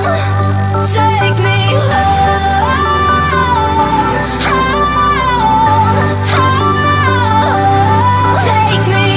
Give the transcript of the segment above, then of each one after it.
Take me home, take me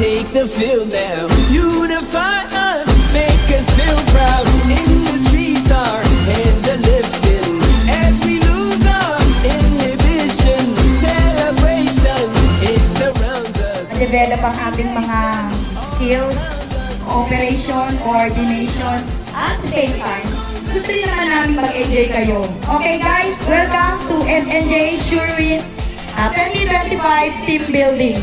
take the field now. Unify us, make us feel proud. In the streets our hands are lifting as we lose our inhibition. Celebration, it surrounds us. Develop ang ating mga skills, cooperation, coordination, at the same time, gusto rin naman namin mag-enjoy kayo. Okay guys, welcome to SNJ Surewin 2025 Team Building.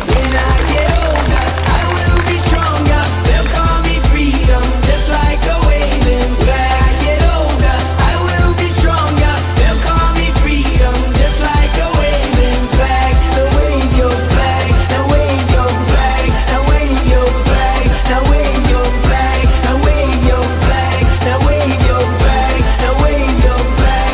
When I get older, I will be stronger. They'll call me freedom, just like a waving flag. I get older, I will be stronger. They'll call me freedom, just like a waving flag. So wave your flag, now wave your flag, now wave your flag, now wave your flag, now wave your flag, now wave your flag, now wave your flag.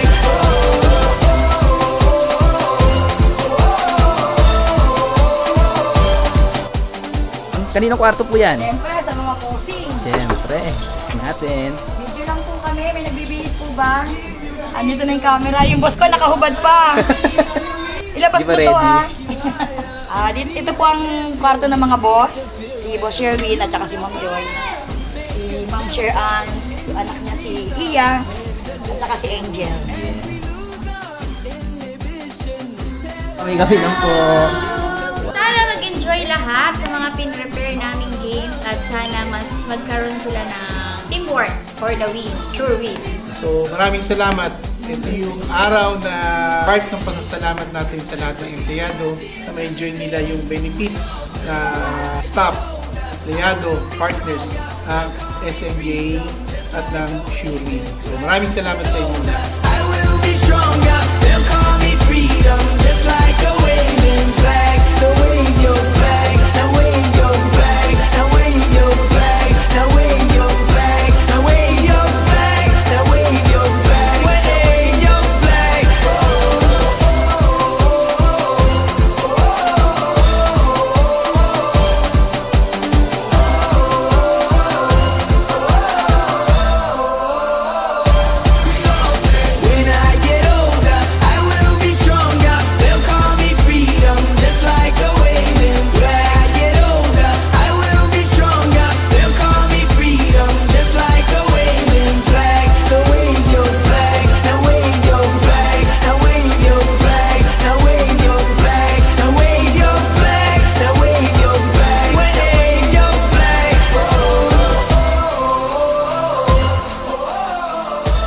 Kaninong kwarto po yan? Siyempre, sa mga posing. Siyempre, natin. Video lang po kami, may nagbibihis po ba? Andito na yung camera, yung boss ko nakahubad pa. Ilabas Di po ba to ready? ha. Ito po ang kwarto ng mga boss. Si Boss Sherwin at saka si Ma'am Joy. Si Ma'am Sheran, yung anak niya si Iya, at saka si Angel. Kami lang po. Sana mag-enjoy lahat sa mga pin-prepare naming games at sana mas magkaroon sila ng teamwork for the win, sure win. So maraming salamat. Ito yung araw na part ng pasasalamat natin sa lahat ng empleyado na ma-enjoy nila yung benefits na staff, empleyado, partners ng SMJ at ng Surewin. So maraming salamat sa inyo lahat. I will be stronger. They'll call me freedom, just like a waving flag. So wave your flag, now wave your flag, now wave your flag, now wave your flag, now wave your flag, now wave your flag, wave your flag. When I get older, I will be stronger. They'll call me freedom, just like a waving flag. I get older, I will be stronger. They'll call me freedom, just like a waving flag. So wave your flag, now wave your flag, now wave your flag, now wave your flag, now wave your flag, now wave your flag, wave your flag.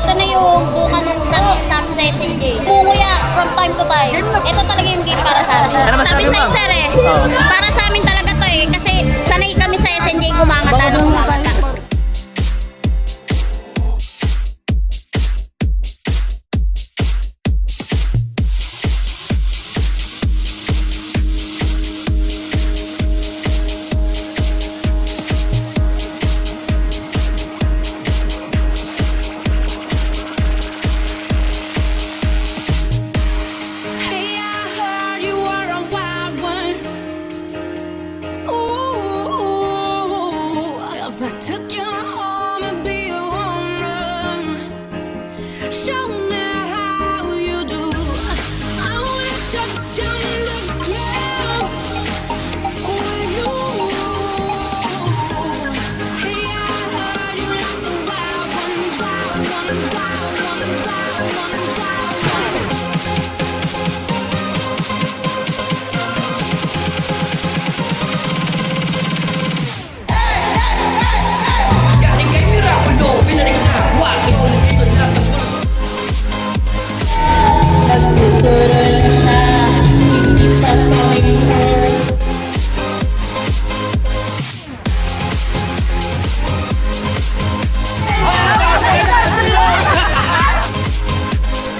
Ito na yung bunga ng practice namin sa SNJ. Bunguya from time to time. Ito talaga yung game para sa amin. Sabi sa sir eh, para sa amin talaga to eh. Kasi sanay kami sa SNJ gumangata ng gumangata. Hey, I heard you were a wild one. Ooh, if I took you Show me how you do. I wanna shut down the club with you. Hey, I heard you like the wild one, wild one, wild one, wild one, wild one.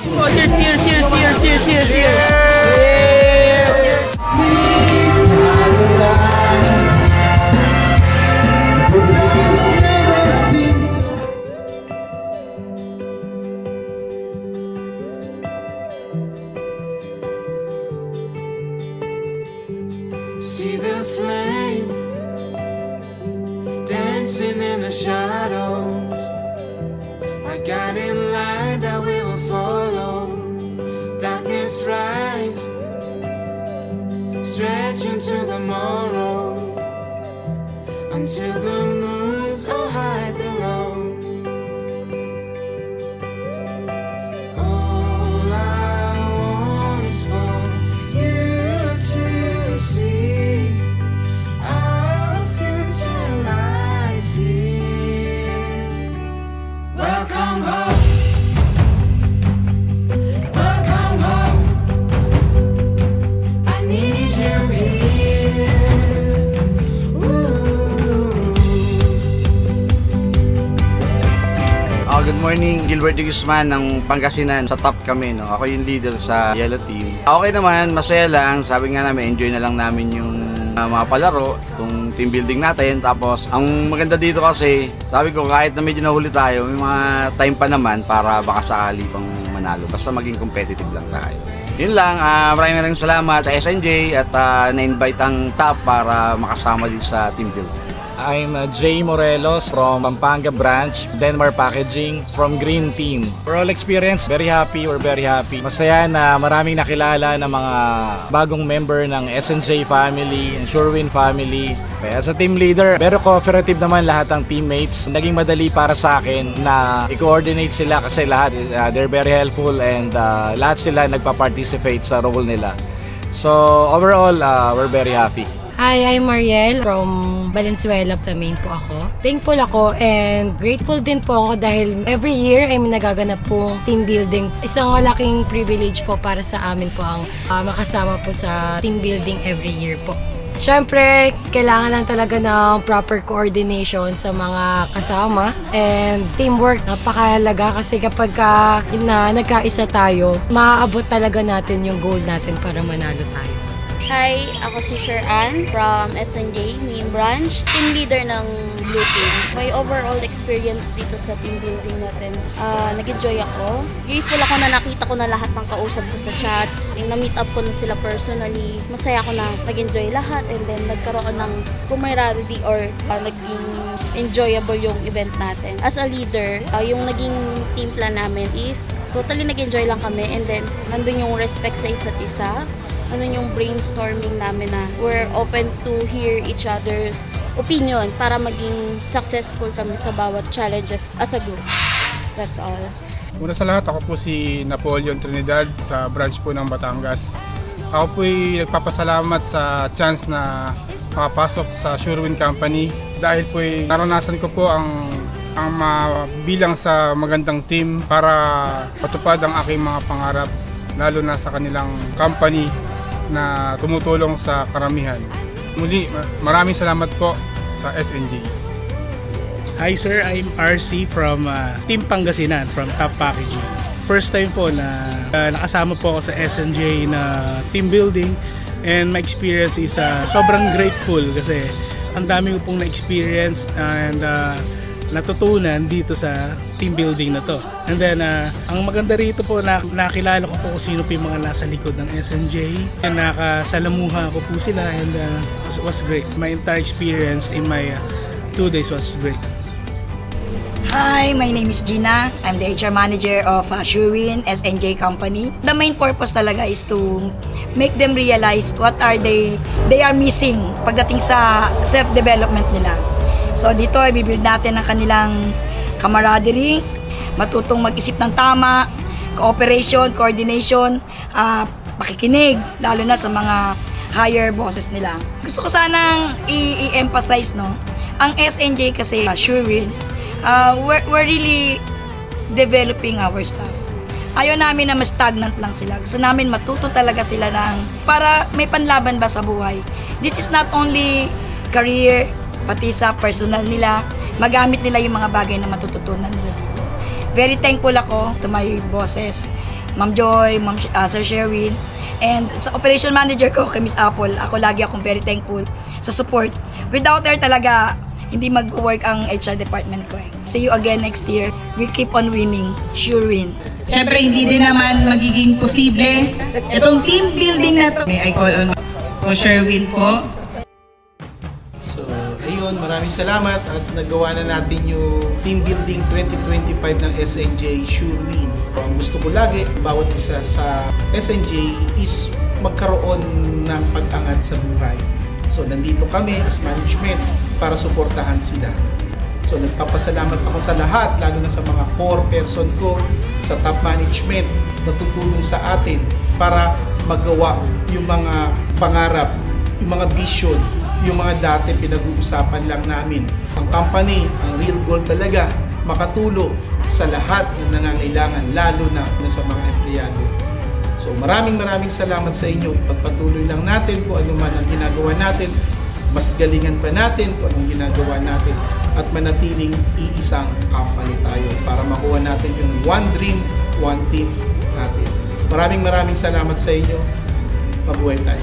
Oh, cheers. See the flame dancing in the shadows. I got in line that we will follow. Darkness rise, stretch into the morrow until the moon's all high below. All I want is for you to see our future lies here. Welcome home. Welcome home. I need you here. Ooh. Good morning, Gilbert de Guzman ng Pangasinan. Sa top kami, no? Ako yung leader sa Yellow Team. Okay naman, masaya lang. Sabi nga namin, enjoy na lang namin yung mga palaro, yung team building natin. Tapos, ang maganda dito kasi, sabi ko kahit na medyo nahuli tayo, may mga time pa naman para baka sakali pang manalo. Basta maging competitive lang tayo. Yun lang, maraming salamat sa SNJ at na-invite ang top para makasama din sa team building. I'm Jay Morelos from Pampanga branch, Denmark Packaging, from Green Team. Overall experience, very happy, we're very happy. Masaya na maraming nakilala ng mga bagong member ng SNJ family, Sherwin family. Kaya sa team leader, very cooperative naman lahat ng teammates. Naging madali para sa akin na i-coordinate sila kasi lahat, they're very helpful and lahat sila nagpa-participate sa role nila. So overall, we're very happy. Hi, I'm Mariel from Valenzuela. Sa main po ako. Thankful ako and grateful din po ako dahil every year ay may nagaganap pong team building. Isang malaking privilege po para sa amin po ang makasama po sa team building every year po. Siyempre, kailangan lang talaga ng proper coordination sa mga kasama and teamwork. Napakahalaga kasi kapag nagkaisa tayo, maaabot talaga natin yung goal natin para manalo tayo. Hi, ako si Sheran from SNJ Main Branch, team leader ng Blue Team. My overall experience dito sa team building natin, nag-enjoy ako. Grateful ako na nakita ko na lahat ng kausap ko sa chats. Yung na-meet up ko na sila personally. Masaya ako na nag-enjoy lahat and then nagkaroon ng camaraderie or naging enjoyable yung event natin. As a leader, yung naging team plan namin is totally nag-enjoy lang kami and then nandun yung respect sa isa't isa. Ano yung brainstorming namin na we're open to hear each other's opinion para maging successful kami sa bawat challenges as a group. That's all. Una sa lahat, ako po si Napoleon Trinidad sa branch po ng Batangas. Ako po'y nagpapasalamat sa chance na makapasok sa Sherwin Company dahil po'y naranasan ko po ang bilang sa magandang team para patupad ang aking mga pangarap lalo na sa kanilang company na tumutulong sa karamihan. Muli, maraming salamat po sa SNJ. Hi sir, I'm RC from Team Pangasinan from Top Packaging. First time po na nakasama po ako sa SNJ na team building and my experience is sobrang grateful kasi ang dami ko pong na-experience and natutunan dito sa team building na to. And then, ang maganda rito po, nakilala ko po kung sino po yung mga nasa likod ng SNJ. And nakasalamuha ko po sila and was great. My entire experience in my 2 days was great. Hi, my name is Gina. I'm the HR manager of Sherwin SNJ Company. The main purpose talaga is to make them realize what are they are missing pagdating sa self-development nila. So dito ay bibuild natin ang kanilang camaraderie, matutong mag-isip ng tama, cooperation, coordination, pakikinig, lalo na sa mga higher bosses nila. Gusto ko sanang i-emphasize, no, ang SNJ kasi, Sherwin, we're really developing our staff. Ayaw namin na mas stagnant lang sila. Gusto namin matuto talaga sila ng para may panlaban ba sa buhay. This is not only career, pati sa personal nila, magamit nila yung mga bagay na matututunan nila. Very thankful ako to my bosses, Ma'am Joy, Sir Sherwin, and sa operation manager ko, kay Miss Apple. Ako lagi akong very thankful sa support. Without her talaga, hindi mag-work ang HR department ko. See you again next year. We keep on winning. Sure win. Siyempre, hindi din naman magiging posible itong team building na to. May I call on po Sherwin po. So, ayun, maraming salamat at nagawa na natin yung team building 2025 ng SNJ Sherwin. Ang gusto ko lagi, bawat isa sa SNJ is magkaroon ng pag-angat sa buhay. So, nandito kami as management para suportahan sila. So, nagpapasalamat ako sa lahat, lalo na sa mga core person ko, sa top management na tutulong sa atin para magawa yung mga pangarap, yung mga vision, yung mga dati pinag-uusapan lang namin. Ang company, ang real goal talaga, makatulong sa lahat ng nangangailangan, lalo na sa mga empleyado. So maraming salamat sa inyo. Ipagpatuloy lang natin kung ano man ang ginagawa natin. Mas galingan pa natin kung anong ginagawa natin. At manatiling iisang company tayo para makuha natin yung one dream, one team natin. Maraming salamat sa inyo. Mabuhay tayo.